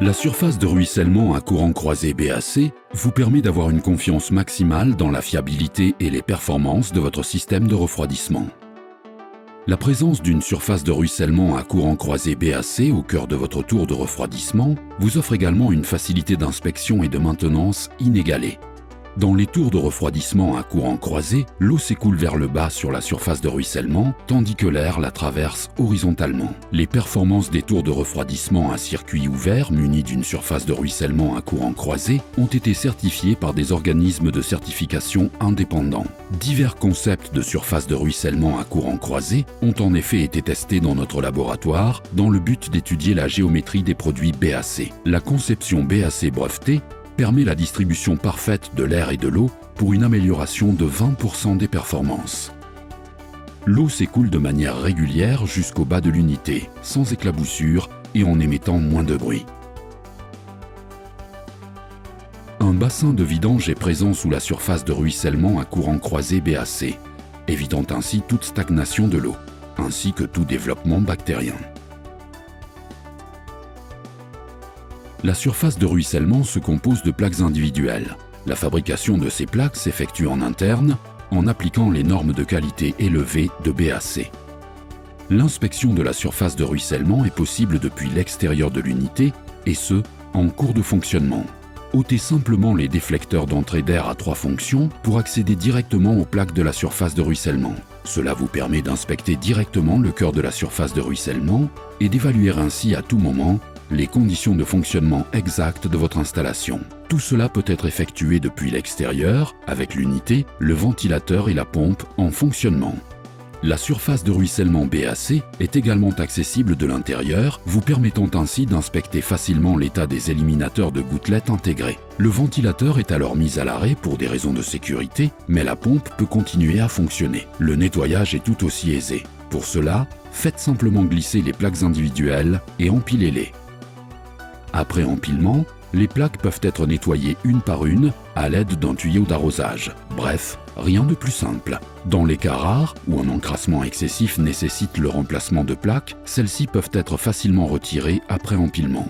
La surface de ruissellement à courant croisé BAC vous permet d'avoir une confiance maximale dans la fiabilité et les performances de votre système de refroidissement. La présence d'une surface de ruissellement à courant croisé BAC au cœur de votre tour de refroidissement vous offre également une facilité d'inspection et de maintenance inégalée. Dans les tours de refroidissement à courant croisé, l'eau s'écoule vers le bas sur la surface de ruissellement, tandis que l'air la traverse horizontalement. Les performances des tours de refroidissement à circuit ouvert munis d'une surface de ruissellement à courant croisé ont été certifiées par des organismes de certification indépendants. Divers concepts de surface de ruissellement à courant croisé ont en effet été testés dans notre laboratoire dans le but d'étudier la géométrie des produits BAC. La conception BAC brevetée permet la distribution parfaite de l'air et de l'eau pour une amélioration de 20% des performances. L'eau s'écoule de manière régulière jusqu'au bas de l'unité, sans éclaboussure et en émettant moins de bruit. Un bassin de vidange est présent sous la surface de ruissellement à courant croisé BAC, évitant ainsi toute stagnation de l'eau, ainsi que tout développement bactérien. La surface de ruissellement se compose de plaques individuelles. La fabrication de ces plaques s'effectue en interne, en appliquant les normes de qualité élevées de BAC. L'inspection de la surface de ruissellement est possible depuis l'extérieur de l'unité, et ce, en cours de fonctionnement. Ôtez simplement les déflecteurs d'entrée d'air à 3 fonctions pour accéder directement aux plaques de la surface de ruissellement. Cela vous permet d'inspecter directement le cœur de la surface de ruissellement et d'évaluer ainsi à tout moment les conditions de fonctionnement exactes de votre installation. Tout cela peut être effectué depuis l'extérieur, avec l'unité, le ventilateur et la pompe en fonctionnement. La surface de ruissellement BAC est également accessible de l'intérieur, vous permettant ainsi d'inspecter facilement l'état des éliminateurs de gouttelettes intégrés. Le ventilateur est alors mis à l'arrêt pour des raisons de sécurité, mais la pompe peut continuer à fonctionner. Le nettoyage est tout aussi aisé. Pour cela, faites simplement glisser les plaques individuelles et empilez-les. Après empilement, les plaques peuvent être nettoyées une par une à l'aide d'un tuyau d'arrosage. Bref, rien de plus simple. Dans les cas rares où un encrassement excessif nécessite le remplacement de plaques, celles-ci peuvent être facilement retirées après empilement.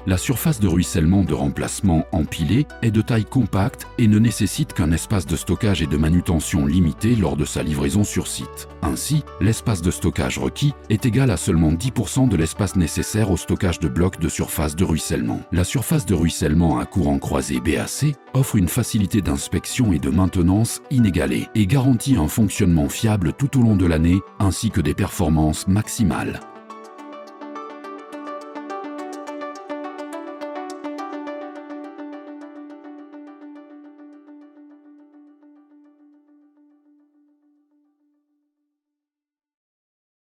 La surface de ruissellement de remplacement empilée est de taille compacte et ne nécessite qu'un espace de stockage et de manutention limité lors de sa livraison sur site. Ainsi, l'espace de stockage requis est égal à seulement 10% de l'espace nécessaire au stockage de blocs de surface de ruissellement. La surface de ruissellement à courant croisé BAC offre une facilité d'inspection et de maintenance inégalée et garantit un fonctionnement fiable tout au long de l'année ainsi que des performances maximales.